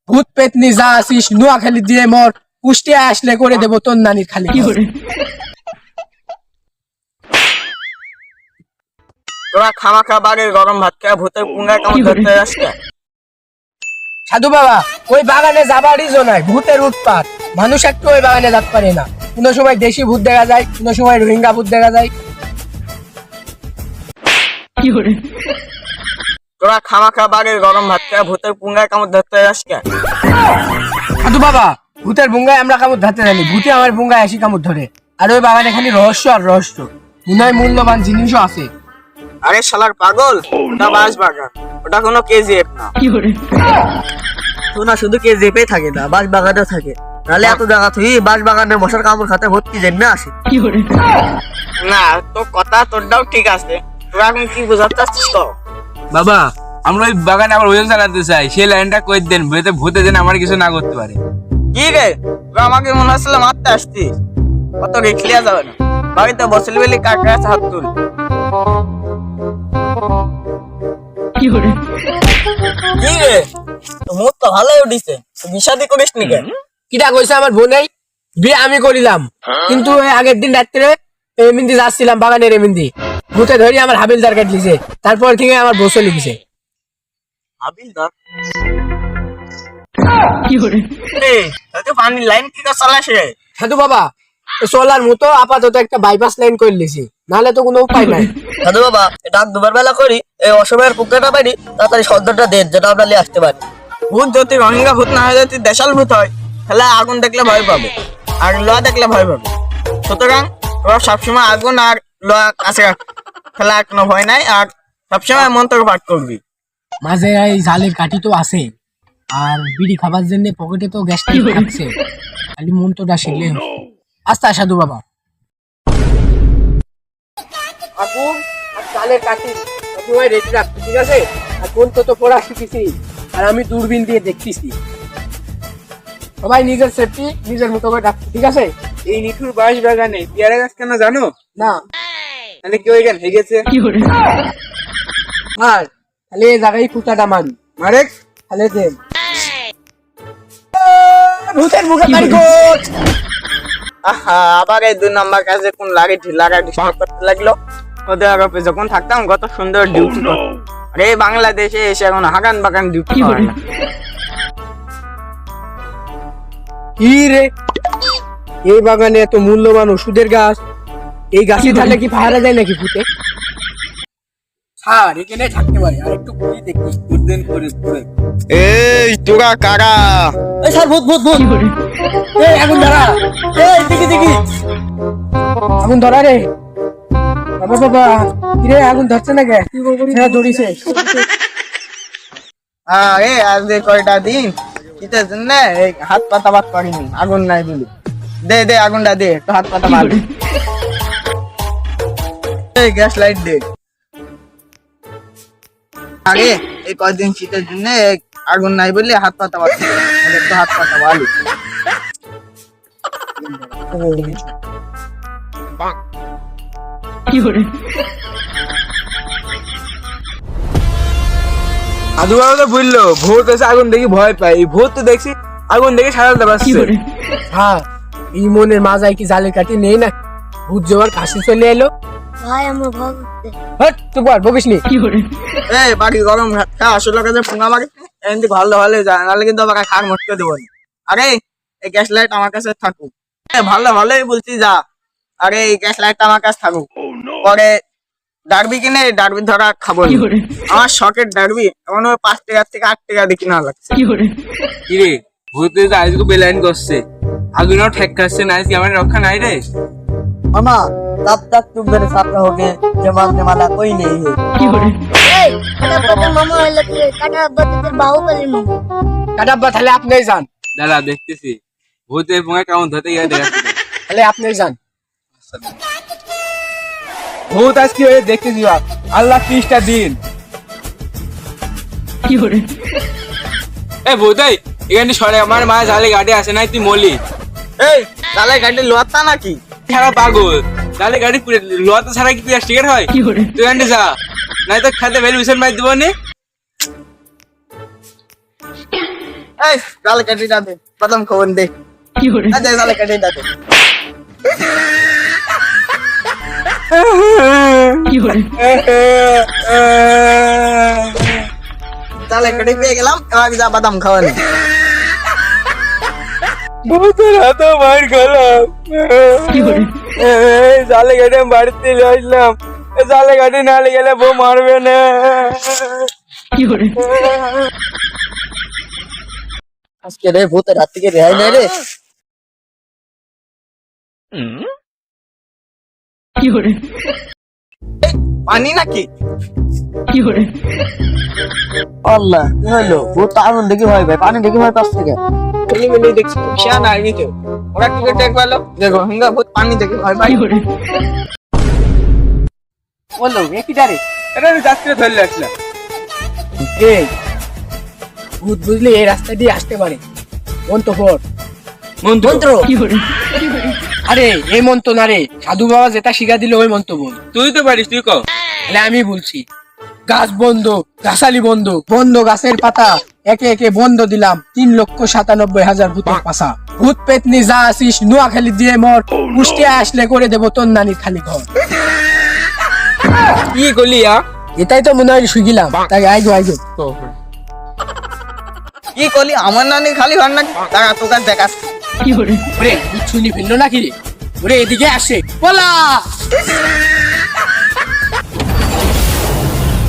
ভূত পেতনি যা আসিস নোয়াখালী দিয়ে মর, কুষ্টিয়া আসলে করে দেবো তোর নানির খালি। তোরা খামাখা বাড়ির গরম ভাত খেয়ে ভূতের পুঙ্গায় কেমন ধরতে আসছে? সাধু বাবা, ওই বাগানে যাবারই জোনায় ভূতের উৎপাত, মানুষ একটু ওই বাগানে যেতে পারে না। কোনো সময় দেশি ভূত দেখা যায়, কোনো সময় রোহিঙ্গা ভূত দেখা যায়। তোরা খামাখা বাড়ির গরম ভাত খেয়ে ভূতের পুঙ্গায় কেমন ধরতে আসছে? সাধু বাবা, ভূতের বুঙ্গায় আমরা কামড় ধরতে জানি, ভূতে আমার বুঙ্গায় আসি কামড় ধরে। আর ওই বাগানে খালি রহস্য আর রহস্য, মনে হয় মূল্যবান জিনিসও আছে। আরে শালার পাগল, ওটা বাঁশ বাগান, ওটা কোনো কেজিএফ না। না শুধু কেজিএফই থাকে না, বাঁশ বাগানেও থাকে। নাহলে এত জায়গা তুই বাঁশ বাগানে মশার কামড় খাতে ভর্তি জেনে আসে। না তো কথা তোরটাও ঠিক আছে, তোরা এখন কি বোঝাতে চাচ্ছিস তো? বাবা, আমরা ওই বাগানে আবার অভিযান চালাতে চাই, সেই লাইনটা কই দেন, ভূতে ভূতে যেন আমার কিছু না করতে পারে। কি রে, তোরা আমাকে মনে হচ্ছিল মারতে আসছিস, অত রেখলিয়া যাবে না। বাড়িতে বসলি বলি কার কাছে হাত তুল। কি রে, তো মুখ তো ভালোই উঠিছে, বিষাদি করিস নি কেন? কিটা কইছে আমার বোনেই, বিয়ে আমি করিলাম, কিন্তু ওই আগের দিন রাত্রে এমিন্দি যাচ্ছিলাম বাগানের এমিন্দি, ভূতে ধরি আমার হাবিলদার কাট লিছে, তারপর থেকে আমার বসে লিখেছে। হাবিলদার পানির লাইন কি চালাছে? সাধু বাবা, সোলার মতো আপাতত একটা বাইপাস লাইন করে লিছি, নাহলে তো কোনো উপায় নাই। সাধু বাবা, ডাক দুবার বেলা করি, এই অসময়ের পুকুরটা পারি, তাড়াতাড়ি সদ্যটা দেন যেটা আমরা নিয়ে আসতে পারি। ভূত যদি রোহিঙ্গা ভূত না হয়ে যদি দেশাল ভূত হয়, তাহলে আগুন দেখলে ভয় পাবে আর লোহা দেখলে ভয় পাবে। সুতরাং তোরা সবসময় আগুন আর লোহা কাছে রাখ, তাহলে আর কোনো ভয় নাই। আর সবসময় মন্ত্র পাঠ করবি। মাঝে এই জালের কাঠি তো আছে, আর বিড়ি খাবার জন্য পকেটে তো গ্যাস থাকছে, খালি মন্ত্রটা শিখলে আস্তে। সাধু বাবা, আগুন আর জালের কাঠি সবসময় রেডি রাখছি, ঠিক আছে? আর কোন তো পড়া শিখেছি, আর আমি দূরবীন দিয়ে দেখতেছি। সবাই নিজের সেফটি নিজের মতো করে রাখছি, ঠিক আছে? এই নিঠুর বাঁশ বাগানে পেয়ারা গাছ কেন জানো? না, তাহলে কেউ এখানে হয়ে গেছে। আর তাহলে এই জায়গায় ফুটাটা মারি, মারেক তাহলে দেন ভূতের মুখে বাড়ি গোট। আহা, আবার এই 2 নম্বর কাজে কোন লাগে ঢিলারা ডিস্টার্ব করতে লাগলো। ওদের আরবে যখন থাকতাম কত সুন্দর ডিউটি করতাম, আরে বাংলাদেশে এসে এখন হাগান বাগান ডিউটি করে না। কি রে, এই বাগানে এত মূল্যবান ওষুধের গাছ, এই গাছে থাকলে কি পাহারা যায় নাকি ভূতে? স্যার এখানে থাকতে পারে, আর একটু ঘুরে দেখি। দিন করে করে এই তোরা কারা? এই স্যার, ভূত ভূত ভূত! এই আগুন ধরা, এই দেখি দেখি আগুন ধরা রে। বাবা বাবা, কিরে আগুন ধরছে না কে? হ্যাঁ ধরিছে। আরে আজ কয়টা দিন কিসের জন্য এই হাত পাতা বাদ করিনি, আগুন নাই বলি। দে দে আগুনটা দে, তো হাত পাতা মার। এই গ্যাস লাইট দে। আরে এই কয়দিন শীতের জন্য আগুন নাই বলে হাত পাতা বাদ, তো হাত পাতা বালি। সাধু বাবা তো বললো ভূত এসে আগুন দেখি ভয় পায়, এই ভূত তো দেখছি আগুন দেখে সারাতে পারছে। হ্যাঁ, এই মনের মাজায় কি জালের কাঠি নেই না? ভূত জোয়ার কাশি চলে এলো। ভাই আমার ভয় করতে। হট চুপ কর, বকিস নি। এই বাড়ি গরম ভাত খা, আসলে কাছে পুঙ্গা মারি এমনি ভালো ভালো যায়, নাহলে কিন্তু আমাকে খার মটকে দেবো। আরে এই গ্যাস লাইট আমার কাছে থাকুক, ভালো ভালোই বলছি যা। আরে এই গ্যাস লাইটটা আমার কাছে থাকুক, পরে ডারবি কিনে ডারবি ধরা খাবো না। আমার শখের ডারবি এখন 5 টাকা থেকে 8 টাকা দিয়ে কিনা লাগছে। কিরে, ভূত এসে আজকে বেলাইন করছে, আগুনও ঠেক খাচ্ছে না, আজকে আমার রক্ষা নাই রে। মামা, तब तक तुम मेरे साथ रहोगे जब मारने वाला कोई नहीं है। এই কাটা বাতের মামা হইলো কি? কাটা বাতের বাহুবলীর মামা। কাটাব্বা, তাহলে আপনি যান, দাদা দেখতেছি ভূতের পুঙ্গা কেমন ধরতে গিয়ে দেখাচ্ছি। তাহলে আপনি যান। ভূত আজকে হয়ে দেখতেছি বাপ, আল্লাহ 30টা দিন। এ ভূত, এই এখানে সরে, আমার মা জালে গাড়ি আসে নাই, তুই মলি। এই তাহলে গাড়ি লোয়াতা নাকি? ছাড়া পাগল, জালে গাড়ি পুরে লোহাতে ছাড়া কি তুই স্টিকার হয়? তুই এখানে যা, নাই তো খাতে ভেরি বিশাল মাই দিব নে। এই জালে কাটি দে বাদাম খাওয়ান দে আচ্ছা জালে কাটি দে জালে কাটি পেয়ে গেলাম এবার যা বাদাম খাওয়ানি ভূতের হাতে মার খেলাম জালে কাটে আমি বাড়িতে চলে আসলাম জালে কাটে না গেলে বউ মারবে না আজকে রে ভূতের হাত থেকে রেহাই নেই রে পানি নাকি আল্লাহ কি হলো ভূত তো আগুন দেখি ভয় পায় পানি দেখি ভয় পাস থেকে মিলি দেখছি শিয়ান আইনি তো ওরা কি করে টেক পেলো দেখো হিঙ্গা ভূত পানি দেখে ভয় পাই বললো এ কি ডারে এটা আমি যাত্রী ধরলে আসলাম এই ভূত বুঝলি এই রাস্তা দিয়ে আসতে পারে মন্ত্র মন্ত্র আরে এই মন্ত্র না রে সাধু বাবা যেটা শিখা দিল ওই মন্ত্র বল তুই তো পারিস তুই কও তাহলে আমি বলছি গাছ বন্ধ গাছালি বন্ধ বন্ধ গাছের পাতা একে একে বন্ধ দিলাম 3,97,000 ভূতের পাশা ভূত পেতনি যা আসিস নোয়াখালী দিয়ে মর কুষ্টিয়া আসলে করে দেবো তোর নানির খালি ঘর কি করলি এটাই তো মনে হয় শুকিলাম তাই আইগো কি করলি আমার নানি খালি ঘর নাকি তারা তোকে দেখাস ওরে ভূত শুনি ফেললো নাকি রে ওরে এদিকে আসে বলা